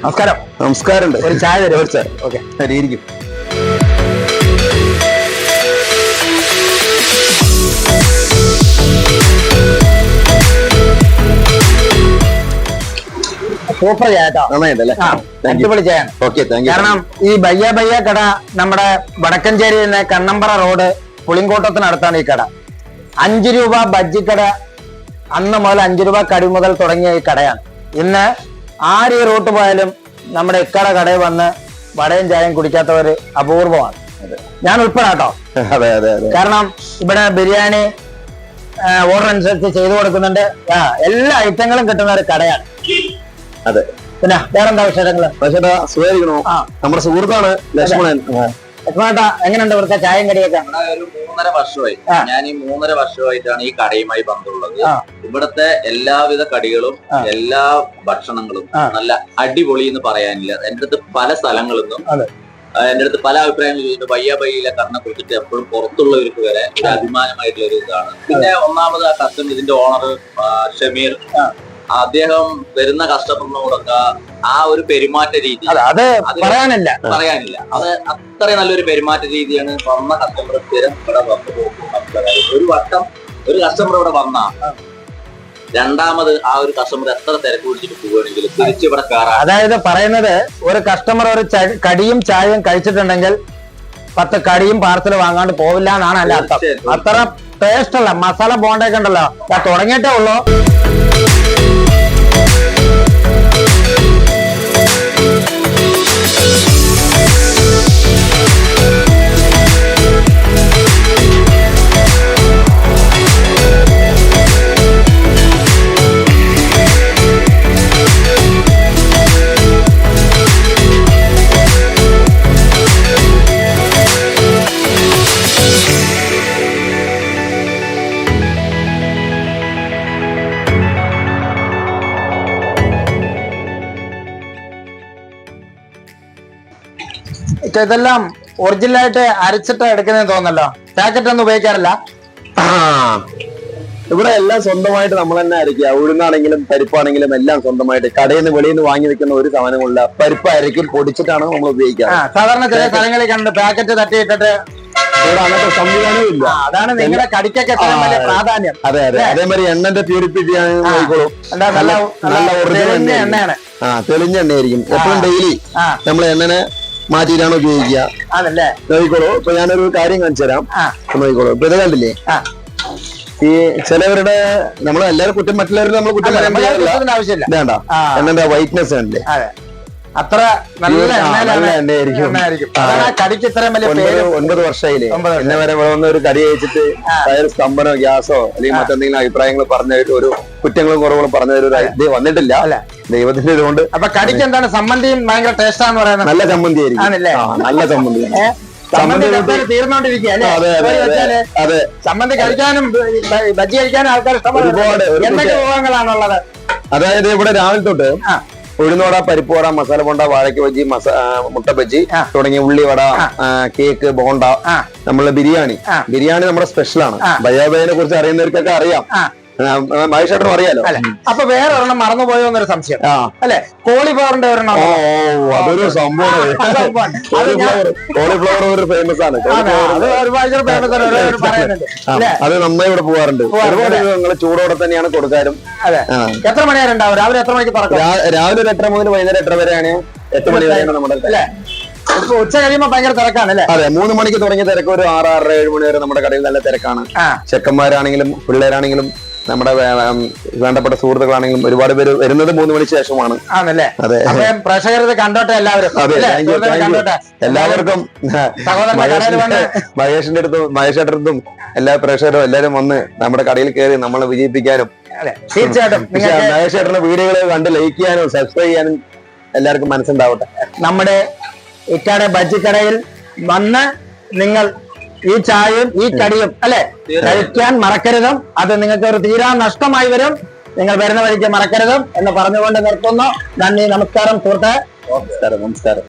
നമസ്കാരം. നമസ്കാരം. ഒരു ചായ തരും. ഒരു ചായ. ഓക്കെ, ഇരിക്കും. സൂപ്പർ ചായ കേട്ടോ. നന്നായിട്ടല്ലേ? അടിപൊളി ചായയാണ്. Okay, thank you. കാരണം ഈ ബയ്യ കട നമ്മുടെ വടക്കഞ്ചേരിയിൽ നിന്ന് കണ്ണമ്പറ റോഡ് പുളിങ്കോട്ടത്തിനടുത്താണ് ഈ കട. 5 രൂപ ബജ്ജിക്കട അന്ന് മുതൽ 5 രൂപ കടി മുതൽ തുടങ്ങിയ ഈ കടയാണ്. ഇന്ന് ആര് ഈ റൂട്ട് പോയാലും നമ്മുടെ ഇക്കട കടയിൽ വന്ന് വടയും ചായയും കുടിക്കാത്തവര് അപൂർവമാണ്. ഞാൻ ഉൾപ്പെടാട്ടോ. അതെ അതെ അതെ. കാരണം ഇവിടെ ബിരിയാണി ഓർഡർ അനുസരിച്ച് ചെയ്തു കൊടുക്കുന്നുണ്ട്. എല്ലാ ഐറ്റങ്ങളും കിട്ടുന്ന ഒരു കടയാണ്. അതെ. പിന്നെ വേറെന്താ വിശേഷങ്ങള്? സുഖമായിരിക്കണോ? നമ്മുടെ സുഹൃത്താണ് ലക്ഷ്മണൻ. ലക്ഷ്മണേട്ടാ, എങ്ങനെയുണ്ട് ഇവിടുത്തെ ചായയും കടിയൊക്കെ? ഒരു 3.5 വർഷമായി. ഞാൻ ഈ 3.5 വർഷമായിട്ടാണ് ഈ കടയുമായി ബന്ധമുള്ളത്. ഇവിടുത്തെ എല്ലാവിധ കടികളും എല്ലാ ഭക്ഷണങ്ങളും നല്ല അടിപൊളി എന്ന് പറയാനില്ല. എന്റെ അടുത്ത് പല സ്ഥലങ്ങളിൽ നിന്നും എന്റെ അടുത്ത് പല അഭിപ്രായങ്ങൾ ചോദിച്ചിട്ട് ബയ്യയിലെ കറിനെ കുറിച്ചിട്ട് എപ്പോഴും പുറത്തുള്ളവർക്ക് വരെ ഒരു അഭിമാനമായിട്ടുള്ള ഒരു ഇതാണ്. പിന്നെ ഒന്നാമത് ആ കസ്റ്റമർ, ഇതിന്റെ ഓണർ ഷമീർ, അദ്ദേഹം വരുന്ന കസ്റ്റമറിനോടൊക്കെ ആ ഒരു പെരുമാറ്റ രീതി അത് പറയാനില്ല. അത് അത്രയും നല്ലൊരു പെരുമാറ്റ രീതിയാണ്. വന്ന കസ്റ്റമർ സ്ഥിരം ഇവിടെ വന്നു പോകും. ഒരു വട്ടം ഒരു കസ്റ്റമർ ഇവിടെ വന്ന രണ്ടാമത് ആ ഒരു കസ്റ്റമർ എത്ര തിരക്ക് പിടിച്ചിട്ട് പോവുകയാണെങ്കിലും തിരിച്ച് ഇവിടെ കയറാം. അതായത് പറയുന്നത്, ഒരു കസ്റ്റമർ ഒരു കടിയും ചായയും കഴിച്ചിട്ടുണ്ടെങ്കിൽ 10 കടിയും പാർസൽ വാങ്ങാണ്ട് പോവില്ല എന്നാണ് അല്ല അർത്ഥം. അത്ര ടേസ്റ്റ് അല്ല. മസാല ബോണ്ടൊക്കെ ഉണ്ടല്ലോ, ഞാൻ തുടങ്ങിയിട്ടേ ഉള്ളൂ. ഇതെല്ലാം ഒറിജിനലായിട്ട് അരച്ചിട്ട് എടുക്കുന്നതെന്ന് തോന്നല്ലോ. പാക്കറ്റ് ഒന്നും ഉപയോഗിക്കാറില്ല. ഇവിടെ എല്ലാം സ്വന്തമായിട്ട് നമ്മൾ തന്നെ അരയ്ക്കുക. ഉഴുന്നാണെങ്കിലും പരിപ്പാണെങ്കിലും എല്ലാം സ്വന്തമായിട്ട്. കടയിൽ നിന്ന് വെളിയിൽ നിന്ന് വാങ്ങി വെക്കുന്ന ഒരു സാധനങ്ങളില്ല. പരിപ്പ് അരയ്ക്കും പൊടിച്ചിട്ടാണ് നമ്മൾ ഉപയോഗിക്കുക. സാധാരണ ചില സ്ഥലങ്ങളിൽ കണ്ട് പാക്കറ്റ് തട്ടിയിട്ടിട്ട് അങ്ങനത്തെ സംവിധാനവും ഇല്ല. അതാണ് നിങ്ങളുടെ കടിക്കൊക്കെ പ്രാധാന്യം. അതെ അതെ. അതേമാതിരി എണ്ണന്റെ പ്യൂരിഫിക്കേഷൻ നോക്കിക്കോളൂ. നല്ല ഒറിജിനൽ എണ്ണയാണ്. തെളിഞ്ഞ എണ്ണയായിരിക്കും. എപ്പോഴും ഡെയിലി നമ്മൾ എണ്ണനെ മാറ്റിയിട്ടാണ് ഉപയോഗിക്കുക. നോക്കിക്കോളൂ. ഇപ്പൊ ഞാനൊരു കാര്യം കാണിച്ചു തരാം. നോക്കിക്കോളൂ. ഇപ്പൊ ഇത് കണ്ടില്ലേ, ഈ ചിലവരുടെ നമ്മൾ എല്ലാവരും കുറ്റം, മറ്റുള്ളവരുടെ നമ്മൾ കുറ്റം പറയാൻ ആവശ്യമില്ല. വേണ്ട. എണ്ണന്റെ വൈറ്റ്നെസ് കണ്ടില്ലേ, അത്ര നല്ല എണ്ണയായിരിക്കും. കടിക്ക് ഇത്രയും വലിയ 9 വർഷമായില്ലേ എന്നെ വരെ ഇവിടെ വന്ന ഒരു കടി കഴിച്ചിട്ട് അതായത് സ്തംഭനോ ഗ്യാസോ അല്ലെങ്കിൽ മറ്റെന്തെങ്കിലും അഭിപ്രായങ്ങൾ പറഞ്ഞിട്ട് ഒരു കുറ്റങ്ങളും കുറവുകളും പറഞ്ഞൊരു ഇത് വന്നിട്ടില്ല ദൈവത്തിന്റെ ഇതുകൊണ്ട്. അപ്പൊ കടിക്ക് എന്താണ് സമ്മന്തിയും ഭയങ്കര ടേസ്റ്റാന്ന് പറയുന്നത്. നല്ല ചമ്മന്തി ആയിരിക്കും. നല്ല ചമ്മന്തി തീർന്നോണ്ടിരിക്കുക. അതെ. ചമ്മന്തി കഴിക്കാനും ബജ്ജി കഴിക്കാനും ആൾക്കാർ ഒരുപാട് എന്തൊക്കെ വിഭവങ്ങളാണുള്ളത്. അതായത് ഇവിടെ രാവിലെ തൊട്ട് ഉഴുന്നോട, പരിപ്പുവട, മസാല ബോണ്ട, വാഴയ്ക്ക ബജ്ജി, മുട്ട ബജ്ജി തുടങ്ങിയ ഉള്ളിവട, കേക്ക്, ബോണ്ട, നമ്മളെ ബിരിയാണി നമ്മുടെ സ്പെഷ്യലാണ്. ബയ്യയെ കുറിച്ച് അറിയുന്നവർക്കൊക്കെ അറിയാം. മഹേഷേട്ടനും അറിയാലോ. അപ്പൊ വേറെ ഒരെണ്ണം മറന്നുപോയോ എന്നൊരു സംശയം അല്ലെ? കോളിഫ്ലവറിന്റെ ഒരെണ്ണം. അതൊരു സംഭവം. കോളിഫ്ലവർ ഒരു ഫേമസ് ആണ്. അത് നന്നായി ഇവിടെ പോവാറുണ്ട്. ഒരുപാട് ഞങ്ങൾ ചൂടോടെ തന്നെയാണ് കൊടുക്കാറും. അതെ. എത്ര മണി വരെ ഉണ്ടാവും? രാവിലെ എത്ര മണിക്ക് തുറക്കും? രാവിലെ ഒരു 8:30 മുതൽ വൈകുന്നേരം 8:30 വരെയാണ്. 8 മണി വരെയാണ് നമ്മുടെ. ഇപ്പൊ ഉച്ച കഴിയുമ്പോ ഭയങ്കര തിരക്കാണ് അല്ലേ? അതെ. 3 മണിക്ക് തുടങ്ങിയ തിരക്ക് ഒരു 6, 6:30, 7 മണി വരെ നമ്മുടെ കടയിൽ നല്ല തിരക്കാണ്. ചെക്കന്മാരാണെങ്കിലും പിള്ളേരാണെങ്കിലും നമ്മുടെ വേണ്ടപ്പെട്ട സുഹൃത്തുക്കളാണെങ്കിലും ഒരുപാട് പേര് വരുന്നത് 3 മണിക്ക് ശേഷമാണ്. ആണല്ലേ? അതെ. പ്രേക്ഷകർ കണ്ടോട്ടെ എല്ലാവരും. എല്ലാവർക്കും മഹേഷിന്റെ അടുത്തും എല്ലാ പ്രേക്ഷകരും എല്ലാവരും വന്ന് നമ്മുടെ കടയിൽ കയറി നമ്മളെ വിജയിപ്പിക്കാനും തീർച്ചയായിട്ടും മഹേഷേട്ടന്റെ വീഡിയോകൾ കണ്ട് ലൈക്ക് ചെയ്യാനും സബ്സ്ക്രൈബ് ചെയ്യാനും എല്ലാവർക്കും മനസ്സുണ്ടാവട്ടെ. നമ്മുടെ ഇക്കാടെ ബജ്ജിക്കടയിൽ വന്ന് നിങ്ങൾ ഈ ചായയും ഈ കടിയും അല്ലെ കഴിക്കാൻ മറക്കരുതും. അത് നിങ്ങൾക്ക് ഒരു തീരാ നഷ്ടമായി വരും. നിങ്ങൾ വരുന്ന വഴിക്ക് മറക്കരുതും എന്ന് പറഞ്ഞുകൊണ്ട് നിർത്തുന്നു. നന്ദി, നമസ്കാരം സുഹൃത്തെ. നമസ്കാരം.